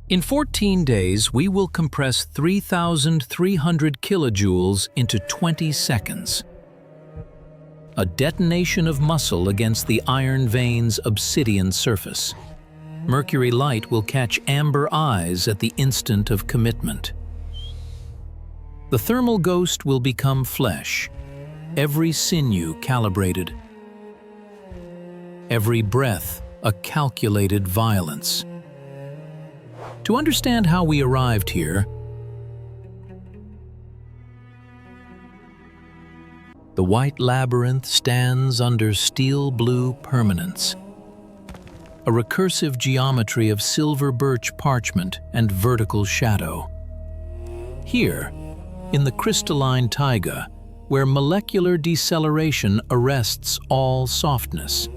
In 14 days, we will compress 3,300 kilojoules into 20 seconds. A detonation of muscle against the iron vein's obsidian surface. Mercury light will catch amber eyes at the instant of commitment. The thermal ghost will become flesh, every sinew calibrated, every breath a calculated violence. To understand how we arrived here, the white labyrinth stands under steel-blue permanence, a recursive geometry of silver birch parchment and vertical shadow. Here, in the crystalline Taiga, where molecular deceleration arrests all softness,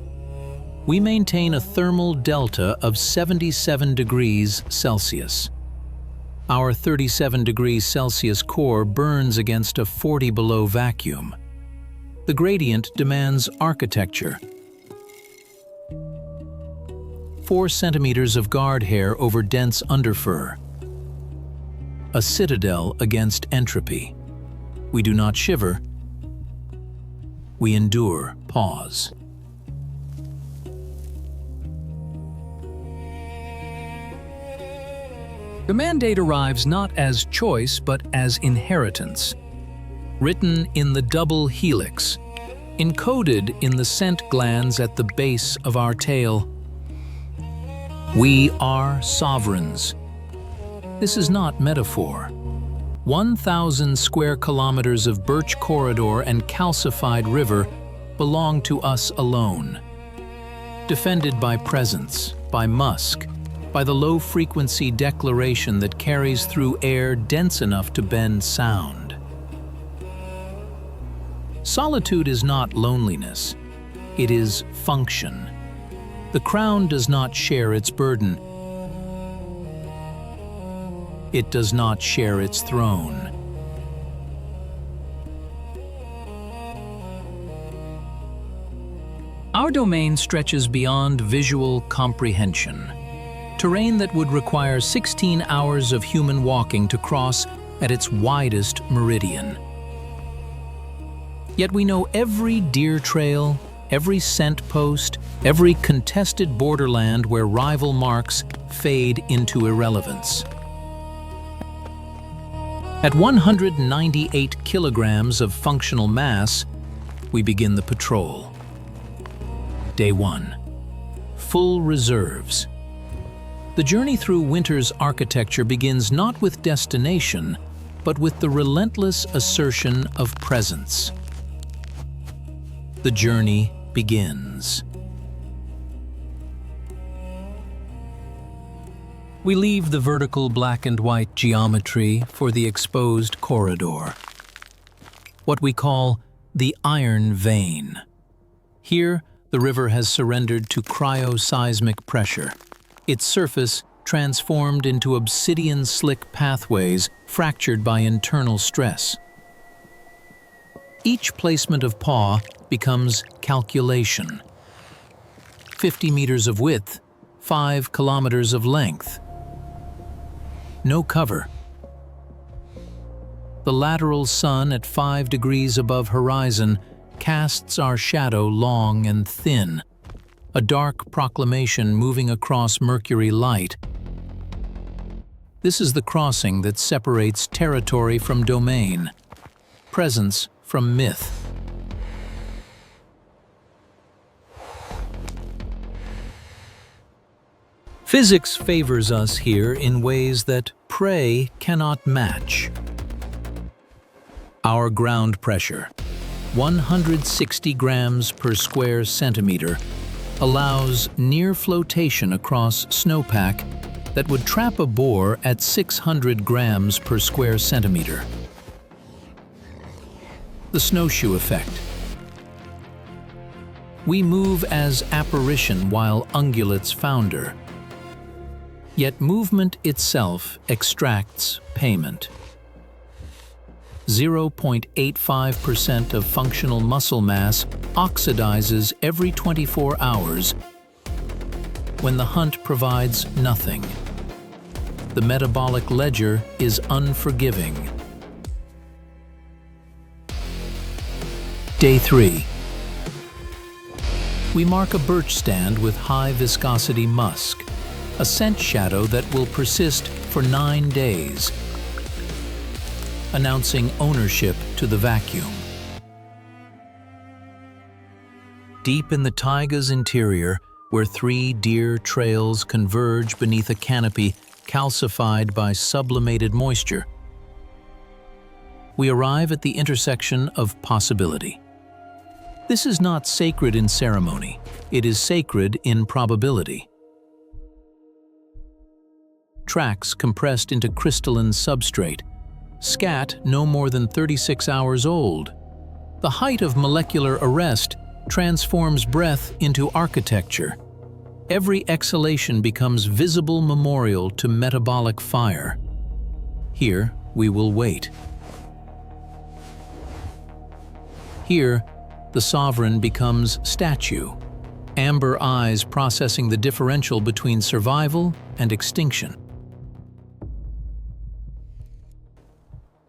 we maintain a thermal delta of 77 degrees Celsius. Our 37 degrees Celsius core burns against a 40 below vacuum. The gradient demands architecture. 4 centimeters of guard hair over dense underfur. A citadel against entropy. We do not shiver. We endure pause. The mandate arrives not as choice, but as inheritance. Written in the double helix, encoded in the scent glands at the base of our tail. We are sovereigns. This is not metaphor. 1,000 square kilometers of birch corridor and calcified river belong to us alone. Defended by presence, by musk, by the low-frequency declaration that carries through air dense enough to bend sound. Solitude is not loneliness, it is function. The crown does not share its burden. It does not share its throne. Our domain stretches beyond visual comprehension. Terrain that would require 16 hours of human walking to cross at its widest meridian. Yet we know every deer trail, every scent post, every contested borderland where rival marks fade into irrelevance. At 198 kilograms of functional mass, we begin the patrol. Day 1. Full reserves. The journey through winter's architecture begins not with destination, but with the relentless assertion of presence. The journey begins. We leave the vertical black and white geometry for the exposed corridor, what we call the iron vein. Here, the river has surrendered to cryoseismic pressure, its surface transformed into obsidian slick pathways fractured by internal stress. Each placement of paw becomes calculation. 50 meters of width, 5 kilometers of length. No cover. The lateral sun at 5 degrees above horizon casts our shadow long and thin, a dark proclamation moving across Mercury light. This is the crossing that separates territory from domain, presence from myth. Physics favors us here in ways that prey cannot match. Our ground pressure, 160 grams per square centimeter, allows near flotation across snowpack that would trap a boar at 600 grams per square centimeter. The snowshoe effect. We move as apparition while ungulates founder. Yet movement itself extracts payment. 0.85% of functional muscle mass oxidizes every 24 hours when the hunt provides nothing. The metabolic ledger is unforgiving. Day 3. We mark a birch stand with high viscosity musk, a scent shadow that will persist for 9 days, announcing ownership to the vacuum. Deep in the Taiga's interior, where 3 deer trails converge beneath a canopy calcified by sublimated moisture, we arrive at the intersection of possibility. This is not sacred in ceremony, it is sacred in probability. Tracks compressed into crystalline substrate, scat no more than 36 hours old. The height of molecular arrest transforms breath into architecture. Every exhalation becomes visible memorial to metabolic fire. Here, we will wait. Here, the sovereign becomes statue, amber eyes processing the differential between survival and extinction.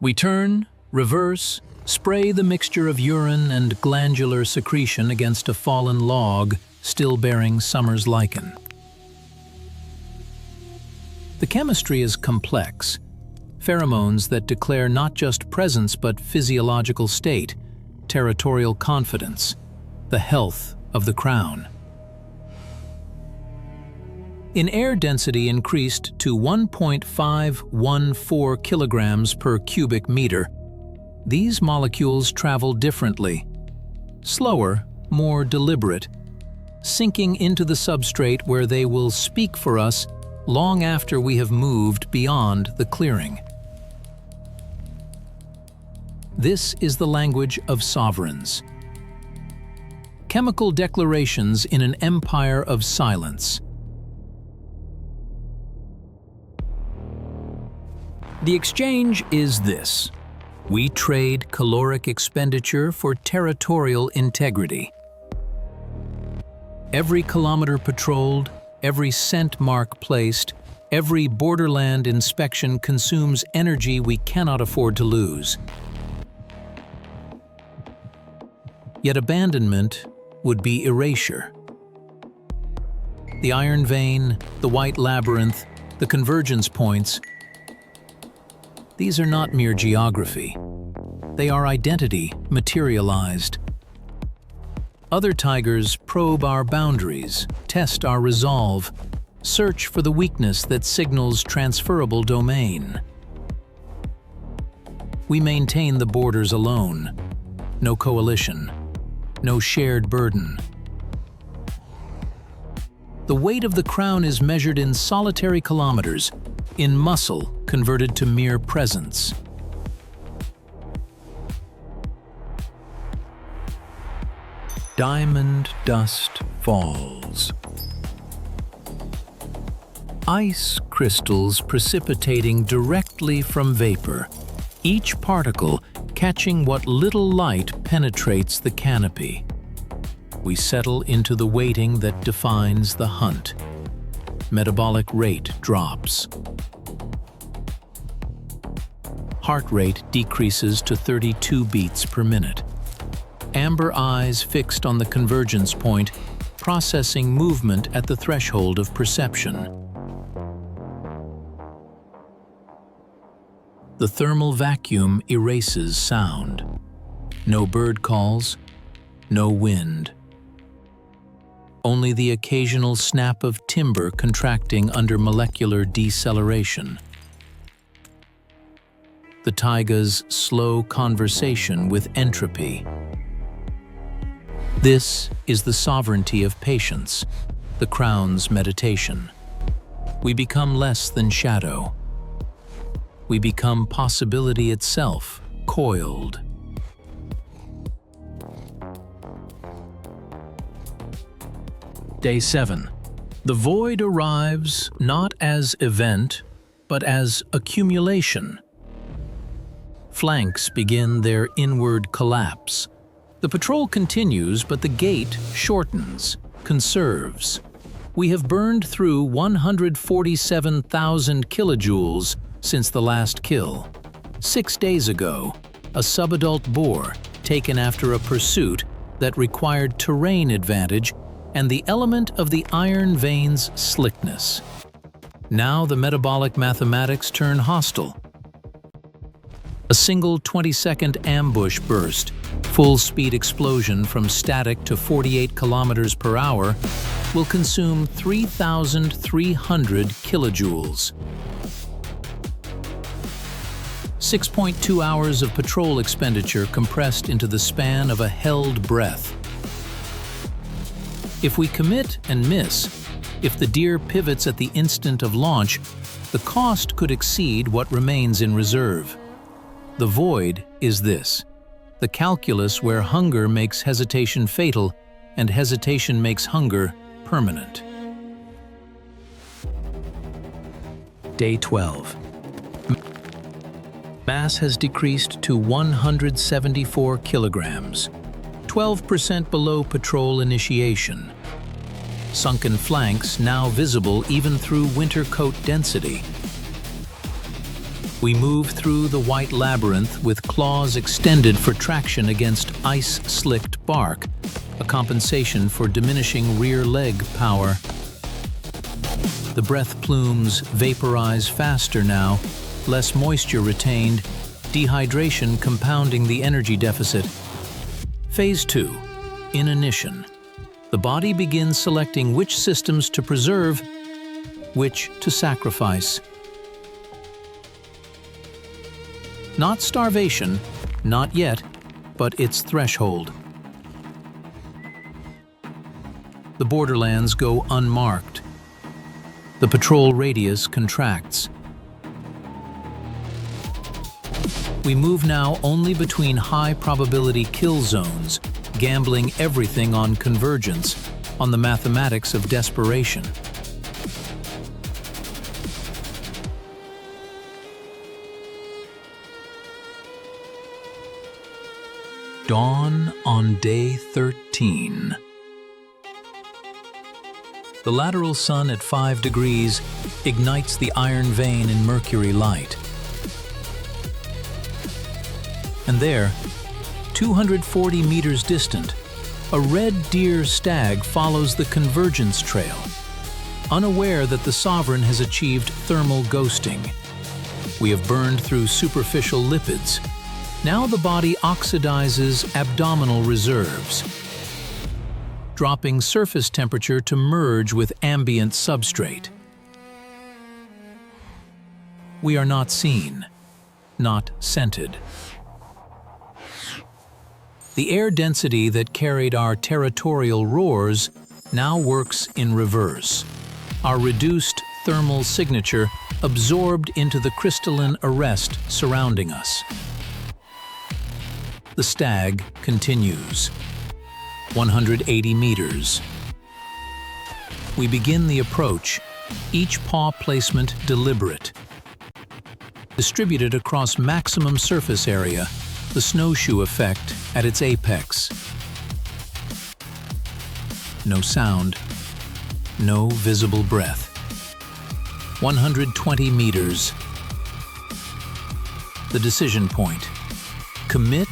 We turn, reverse, spray the mixture of urine and glandular secretion against a fallen log still bearing summer's lichen. The chemistry is complex. Pheromones that declare not just presence but physiological state, territorial confidence, the health of the crown. In air density increased to 1.514 kilograms per cubic meter, these molecules travel differently, slower, more deliberate, sinking into the substrate where they will speak for us long after we have moved beyond the clearing. This is the language of sovereigns. Chemical declarations in an empire of silence. The exchange is this. We trade caloric expenditure for territorial integrity. Every kilometer patrolled, every scent mark placed, every borderland inspection consumes energy we cannot afford to lose. Yet abandonment would be erasure. The iron vein, the white labyrinth, the convergence points, these are not mere geography. They are identity materialized. Other tigers probe our boundaries, test our resolve, search for the weakness that signals transferable domain. We maintain the borders alone. No coalition, no shared burden. The weight of the crown is measured in solitary kilometers, in muscle converted to mere presence. Diamond dust falls. Ice crystals precipitating directly from vapor, each particle catching what little light penetrates the canopy. We settle into the waiting that defines the hunt. Metabolic rate drops. Heart rate decreases to 32 beats per minute. Amber eyes fixed on the convergence point, processing movement at the threshold of perception. The thermal vacuum erases sound. No bird calls, no wind. Only the occasional snap of timber contracting under molecular deceleration. The taiga's slow conversation with entropy. This is the sovereignty of patience, the crown's meditation. We become less than shadow. We become possibility itself, coiled. Day 7. The void arrives not as event, but as accumulation. Flanks begin their inward collapse. The patrol continues, but the gate shortens, conserves. We have burned through 147,000 kilojoules since the last kill. 6 days ago, a subadult boar taken after a pursuit that required terrain advantage and the element of the iron vein's slickness. Now the metabolic mathematics turn hostile. A single 20-second ambush burst, full-speed explosion from static to 48 kilometers per hour, will consume 3,300 kilojoules. 6.2 hours of patrol expenditure compressed into the span of a held breath. If we commit and miss, if the deer pivots at the instant of launch, the cost could exceed what remains in reserve. The void is this: the calculus where hunger makes hesitation fatal and hesitation makes hunger permanent. Day 12. Mass has decreased to 174 kilograms, 12% below patrol initiation. Sunken flanks now visible even through winter coat density. We move through the white labyrinth with claws extended for traction against ice-slicked bark, a compensation for diminishing rear leg power. The breath plumes vaporize faster now, less moisture retained, dehydration compounding the energy deficit. Phase 2, inanition. The body begins selecting which systems to preserve, which to sacrifice. Not starvation, not yet, but its threshold. The borderlands go unmarked. The patrol radius contracts. We move now only between high-probability kill zones, gambling everything on convergence, on the mathematics of desperation. Dawn on day 13. The lateral sun at 5 degrees ignites the iron vein in mercury light. And there, 240 meters distant, a red deer stag follows the convergence trail, unaware that the sovereign has achieved thermal ghosting. We have burned through superficial lipids. Now the body oxidizes abdominal reserves, dropping surface temperature to merge with ambient substrate. We are not seen, not scented. The air density that carried our territorial roars now works in reverse. Our reduced thermal signature absorbed into the crystalline arrest surrounding us. The stag continues. 180 meters. We begin the approach, each paw placement deliberate. Distributed across maximum surface area, the snowshoe effect at its apex. No sound, no visible breath. 120 meters. The decision point: commit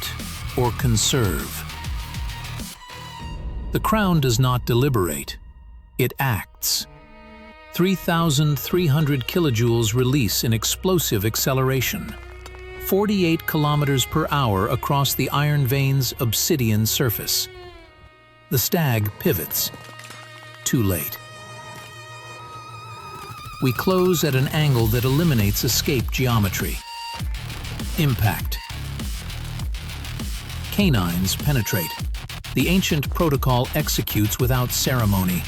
or conserve. The crown does not deliberate, it acts. 3,300 kilojoules release in explosive acceleration. 48 kilometers per hour across the iron vein's obsidian surface. The stag pivots. Too late. We close at an angle that eliminates escape geometry. Impact. Canines penetrate. The ancient protocol executes without ceremony.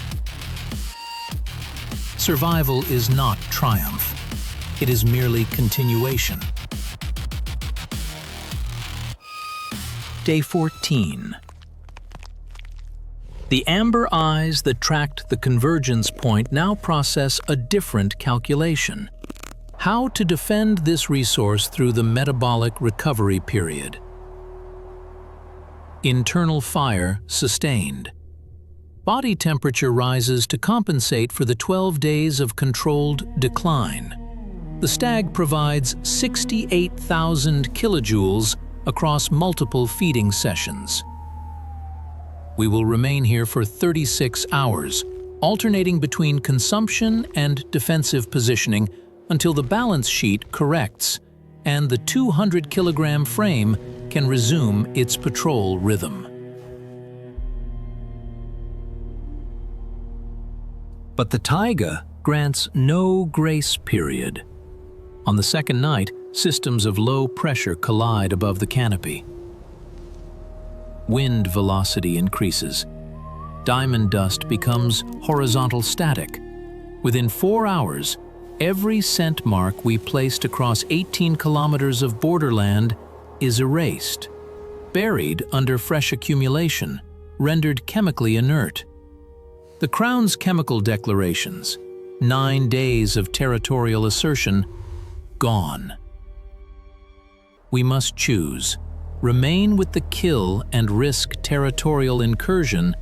Survival is not triumph. It is merely continuation. Day 14. The amber eyes that tracked the convergence point now process a different calculation. How to defend this resource through the metabolic recovery period. Internal fire sustained. Body temperature rises to compensate for the 12 days of controlled decline. The stag provides 68,000 kilojoules across multiple feeding sessions. We will remain here for 36 hours, alternating between consumption and defensive positioning until the balance sheet corrects and the 200-kilogram frame can resume its patrol rhythm. But the Taiga grants no grace period. On the second night, systems of low pressure collide above the canopy. Wind velocity increases. Diamond dust becomes horizontal static. Within 4 hours, every scent mark we placed across 18 kilometers of borderland is erased, buried under fresh accumulation, rendered chemically inert. The Crown's chemical declarations, 9 days of territorial assertion, gone. We must choose, remain with the kill and risk territorial incursion,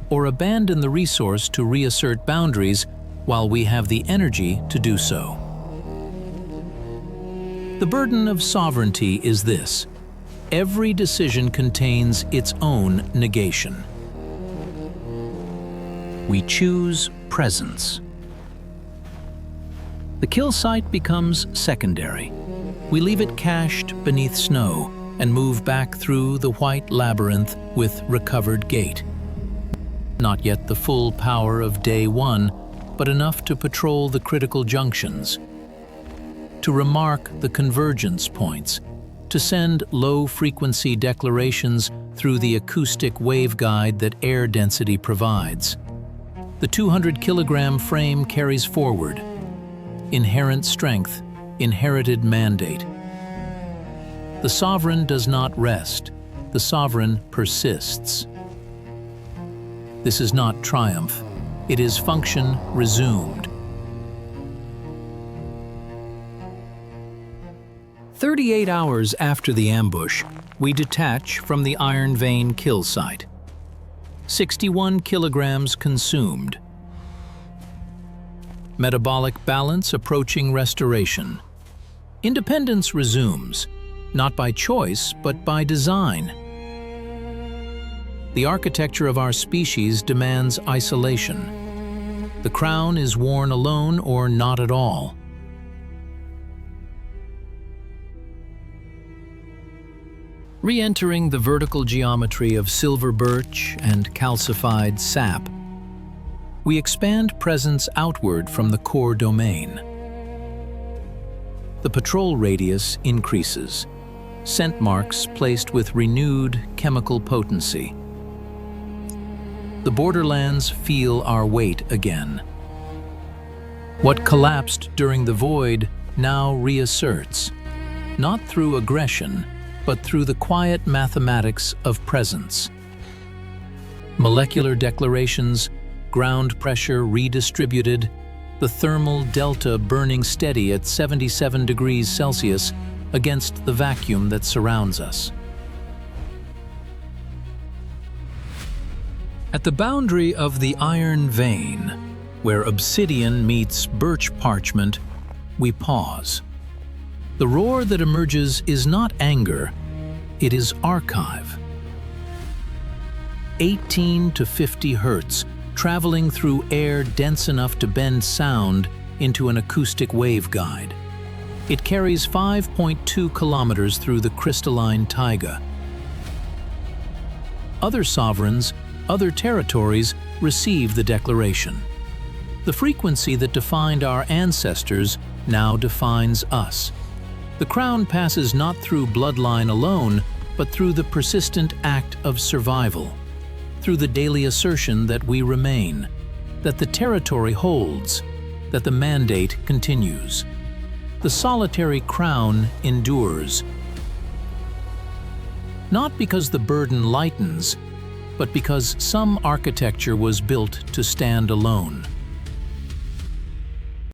or abandon the resource to reassert boundaries while we have the energy to do so. The burden of sovereignty is this: every decision contains its own negation. We choose presence. The kill site becomes secondary. We leave it cached beneath snow and move back through the white labyrinth with recovered gait. Not yet the full power of day one, but enough to patrol the critical junctions, to remark the convergence points, to send low-frequency declarations through the acoustic waveguide that air density provides. The 200-kilogram frame carries forward. Inherent strength, inherited mandate. The sovereign does not rest. The sovereign persists. This is not triumph. It is function resumed. 38 hours after the ambush, we detach from the Iron Vein kill site. 61 kilograms consumed. Metabolic balance approaching restoration. Independence resumes, not by choice, but by design. The architecture of our species demands isolation. The crown is worn alone or not at all. Re-entering the vertical geometry of silver birch and calcified sap, we expand presence outward from the core domain. The patrol radius increases, scent marks placed with renewed chemical potency. The borderlands feel our weight again. What collapsed during the void now reasserts, not through aggression, but through the quiet mathematics of presence. Molecular declarations, ground pressure redistributed, the thermal delta burning steady at 77 degrees Celsius against the vacuum that surrounds us. At the boundary of the Iron Vein, where obsidian meets birch parchment, we pause. The roar that emerges is not anger, it is archive. 18 to 50 hertz, traveling through air dense enough to bend sound into an acoustic waveguide. It carries 5.2 kilometers through the crystalline taiga. Other sovereigns, other territories receive the declaration. The frequency that defined our ancestors now defines us. The crown passes not through bloodline alone, but through the persistent act of survival, through the daily assertion that we remain, that the territory holds, that the mandate continues. The solitary crown endures, not because the burden lightens, but because some architecture was built to stand alone.